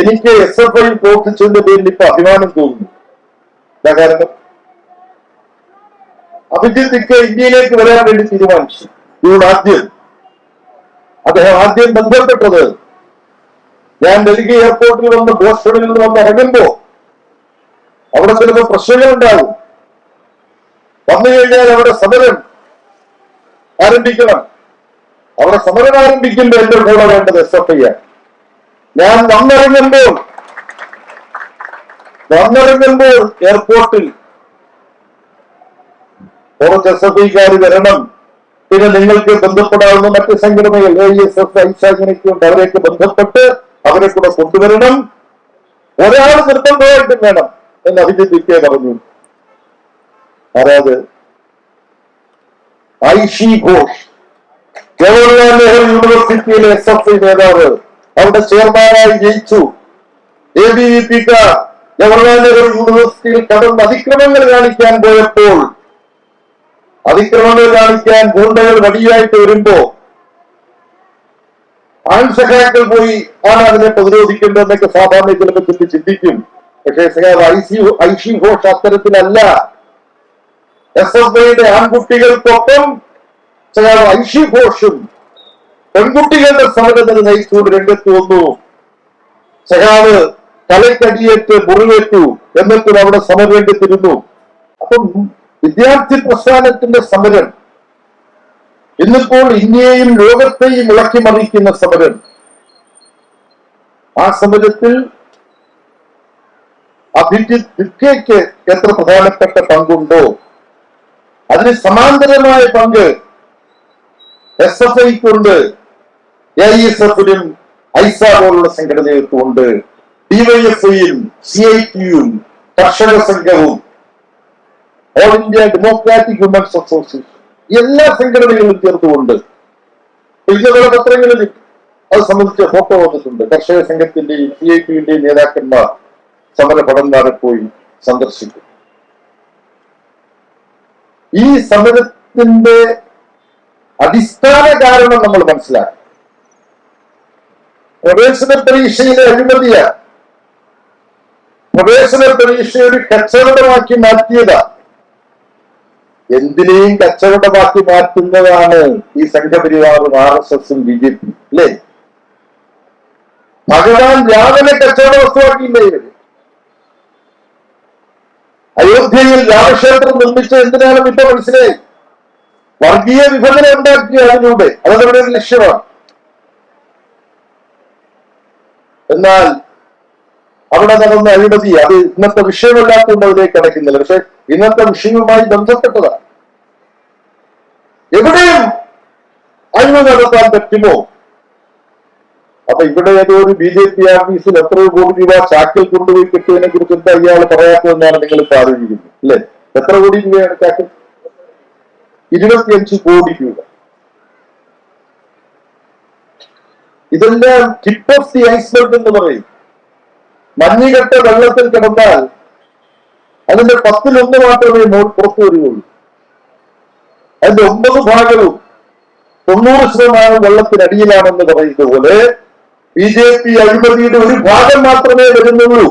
എനിക്ക് SFI പ്രവർത്തിച്ചതിന്റെ പേരിൽ ഇപ്പൊ അഭിമാനം തോന്നുന്നു. കാരണം അഭിജിത്ത് ഇന്ത്യയിലേക്ക് വരാൻ വേണ്ടി തീരുമാനിച്ചു. അദ്ദേഹം ആദ്യം ബന്ധപ്പെട്ടത് ഞാൻ ഡൽഹി എയർപോർട്ടിൽ വന്ന് ബോസ്റ്റണിൽ നിന്ന് വന്ന് ഇറങ്ങുമ്പോ അവിടെ ചിലപ്പോൾ പ്രശ്നങ്ങൾ ഉണ്ടാകും. വന്നു കഴിഞ്ഞാൽ അവിടെ സമരം ആരംഭിക്കണം. അവിടെ സമരം ആരംഭിക്കുമ്പോൾ എന്റെ കൂടെ വേണ്ടത് SFI ആണ്. ഞാൻ വന്നിറങ്ങുമ്പോൾ എയർപോർട്ടിൽ കുറച്ച് SFIക്കാർ വരണം. പിന്നെ നിങ്ങൾക്ക് ബന്ധപ്പെടാവുന്ന മറ്റ് സംഘടനകൾ AISF, ഐസാഖിനൊക്കെ ഉണ്ട്. അവരെയൊക്കെ ബന്ധപ്പെട്ട് അവരെ കൂടെ കൊണ്ടുവരണം. ഒരാൾ നിർബന്ധമായിട്ടും വേണം എന്ന് അഭിജിത്ത് പറഞ്ഞു. ആരാത്? ഐഷി ഘോഷ്, ജവഹർലാൽ നെഹ്റു യൂണിവേഴ്സിറ്റിയിലെ SFI നേതാവ്, അവിടെ ചെയർമാനായി ജയിച്ചു. ABVP-ക്കാർ ജവഹർലാൽ നെഹ്റു യൂണിവേഴ്സിറ്റിയിൽ കടന്ന് അതിക്രമങ്ങൾ കാണിക്കാൻ പോയപ്പോൾ ഗൂണ്ടകൾ വടിയായിട്ട് വരുമ്പോ ആൺസഖാക്കൾ പോയി ആണ് അതിനെ പ്രതിരോധിക്കേണ്ടതെന്നൊക്കെ സാധാരണ ചിലപ്പോൾ ചിന്തിക്കും. പക്ഷേ ഐഷി ഘോഷ് അത്തരത്തിലല്ല. SFIയുടെ ആൺകുട്ടികൾക്കൊപ്പം ഐഷി ഘോഷും പെൺകുട്ടികളുടെ സമരത്തിന് നയിച്ചുകൊണ്ട് രംഗത്ത് വന്നു. സഖാവ് തലക്കടിയേറ്റ് മുറിവേറ്റു, എന്നിട്ടും അവിടെ സമരരംഗത്തിരുന്നു. അപ്പം വിദ്യാർത്ഥി പ്രസ്ഥാനത്തിന്റെ സമരം ഇന്നിപ്പോൾ ഇന്ത്യയെയും ലോകത്തെയും ഇളക്കി മറിക്കുന്ന സമരം. ആ സമരത്തിൽ അഭിജിത്ത് ദിക്കയ്ക്ക് എത്ര പ്രധാനപ്പെട്ട പങ്കുണ്ടോ അതിന് സമാന്തരമായ പങ്ക് SFIക്കുണ്ട്, AISF-നും ഐസ പോലുള്ള സംഘടനകൾക്കും ഉണ്ട്. DYFI-യും CIT-യും കർഷക സംഘവും all India democratic women's association എല്ലാ സംഘടനകളും ചേർത്തുകൊണ്ട് വലിയ പല പത്രങ്ങളിൽ അത് സംബന്ധിച്ച ഫോട്ടോ വന്നിട്ടുണ്ട്. കർഷക സംഘത്തിന്റെയും CIT-യുടെയും നേതാക്കന്മാർ സമര പടംകാരെ പോയി സന്ദർശിക്കും. ഈ സമരത്തിന്റെ അടിസ്ഥാന കാരണം നമ്മൾ മനസ്സിലാക്കി. പ്രവേശന പരീക്ഷയിലെ അഴിമതിയാണ്. പ്രവേശന പരീക്ഷ ഒരു കച്ചവടമാക്കി മാറ്റിയതാ. എന്തിനേയും കച്ചവടമാക്കി മാറ്റുന്നതാണ് ഈ സംഘപരിവാറും RSSും BJP അല്ലേ? ഭഗവാൻ രാമനെ കച്ചവട വസ്തുവാക്കിയില്ലേ ഇവര്? അയോധ്യയിൽ രാമക്ഷേത്രം നിർമ്മിച്ച എന്തിനാണെന്ന് ഇപ്പൊ മനസ്സിലായി. വർഗീയ വിഭജനം ഉണ്ടാക്കിയ അതിലൂടെ അതവരുടെ ഒരു ലക്ഷ്യമാണ്. എന്നാൽ അവിടെ നടന്ന അഴിമതി അത് ഇന്നത്തെ വിഷയമല്ലാത്തതുകൊണ്ട് അതിലേക്ക് കിടക്കുന്നില്ല. പക്ഷെ ഇന്നത്തെ വിഷയവുമായി ബന്ധപ്പെട്ടതാണ്. എവിടെയും അഴിമതി നടത്താൻ പറ്റുമോ? അപ്പൊ ഇവിടെ ഏതോ ഒരു BJP ഓഫീസിൽ എത്രയോ കോടി രൂപ ചാക്കിൽ കൊണ്ടുപോയി കിട്ടിയതിനെ കുറിച്ച് എന്താ ഇയാൾ പറയാത്തതെന്നാണ് നിങ്ങൾ ഇപ്പൊ ആലോചിക്കുന്നത് അല്ലെ? എത്ര കോടി രൂപയാണ് ചാക്കിൽ? 25 കോടി രൂപ. ഇതെല്ലാം ടിപ്പ് ഓഫ് ദി ഐസ്ബർഗ് എന്ന് പറയും. മഞ്ഞുകെട്ട വെള്ളത്തിൽ കിടന്നാൽ അതിന്റെ 10-1 മാത്രമേ പുറത്തു വരികയുള്ളൂ. അതിന്റെ 9 ഭാഗവും 90% വെള്ളത്തിനടിയിലാണെന്ന് പറയുന്നത് പോലെ BJP അഴിമതിയുടെ ഒരു ഭാഗം മാത്രമേ വരുന്നുള്ളൂ.